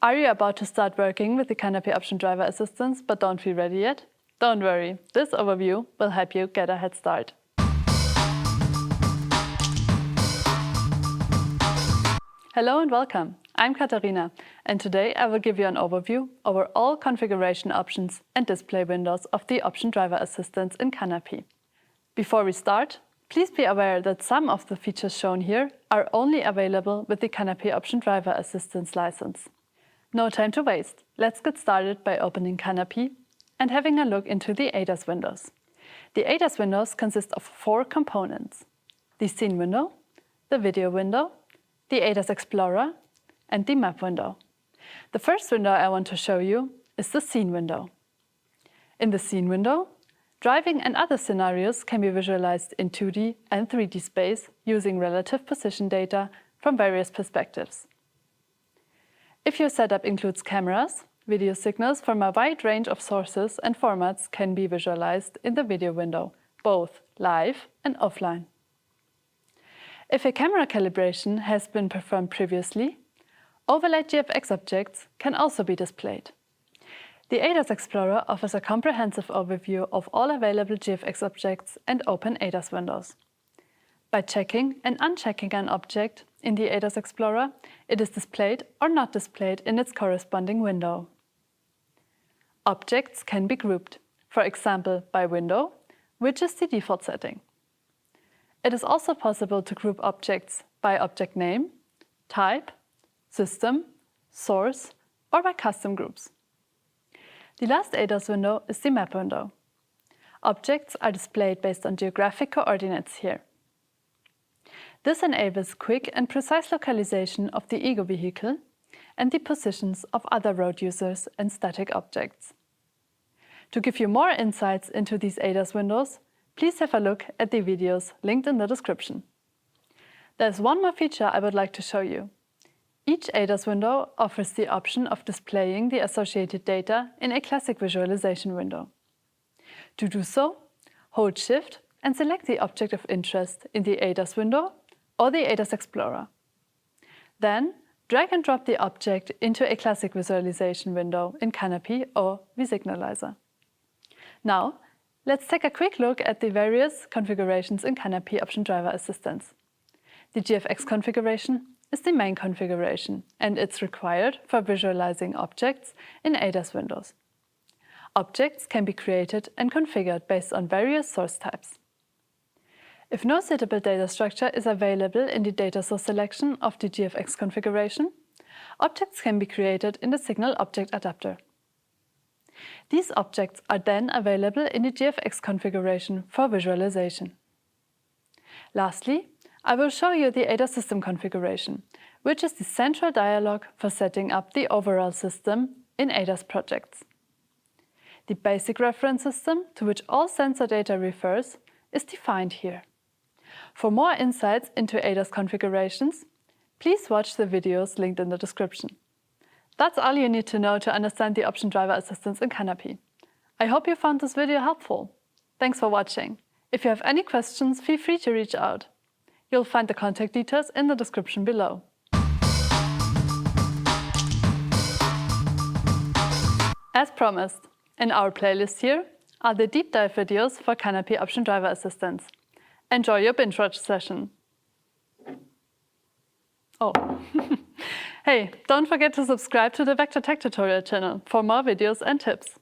Are you about to start working with the CANape Option Driver Assistance but don't feel ready yet? Don't worry, this overview will help you get a head start. Hello and welcome. I'm Katharina, and today I will give you an overview over all configuration options and display windows of the Option Driver Assistance in CANape. Before we start, please be aware that some of the features shown here are only available with the CANape Option Driver Assistance license. No time to waste. Let's get started by opening CANape and having a look into the ADAS windows. The ADAS windows consist of 4 components: the Scene window, the Video window, the ADAS Explorer, and the Map window. The first window I want to show you is the Scene window. In the Scene window, driving and other scenarios can be visualized in 2D and 3D space using relative position data from various perspectives. If your setup includes cameras, video signals from a wide range of sources and formats can be visualized in the Video window, both live and offline. If a camera calibration has been performed previously, overlaid GFX objects can also be displayed. The ADAS Explorer offers a comprehensive overview of all available GFX objects and open ADAS windows. By checking and unchecking an object in the ADAS Explorer, it is displayed or not displayed in its corresponding window. Objects can be grouped, for example by window, which is the default setting. It is also possible to group objects by object name, type, system, source, or by custom groups. The last ADAS window is the Map window. Objects are displayed based on geographic coordinates here. This enables quick and precise localization of the ego vehicle and the positions of other road users and static objects. To give you more insights into these ADAS windows, please have a look at the videos linked in the description. There's one more feature I would like to show you. Each ADAS window offers the option of displaying the associated data in a classic visualization window. To do so, hold Shift and select the object of interest in the ADAS window or the ADAS Explorer. Then, drag and drop the object into a classic visualization window in CANape or vSignalizer. Now, let's take a quick look at the various configurations in CANape Option Driver Assistance. The GFX configuration is the main configuration, and it's required for visualizing objects in ADAS windows. Objects can be created and configured based on various source types. If no suitable data structure is available in the data source selection of the GFX configuration, objects can be created in the Signal Object Adapter. These objects are then available in the GFX configuration for visualization. Lastly, I will show you the ADAS system configuration, which is the central dialog for setting up the overall system in ADAS projects. The basic reference system, to which all sensor data refers, is defined here. For more insights into ADAS configurations, please watch the videos linked in the description. That's all you need to know to understand the Option Driver Assistance in CANape. I hope you found this video helpful. Thanks for watching. If you have any questions, feel free to reach out. You'll find the contact details in the description below. As promised, in our playlist here are the deep dive videos for CANape Option Driver Assistance. Enjoy your binge watch session. Oh, hey, don't forget to subscribe to the Vector Tech Tutorial channel for more videos and tips.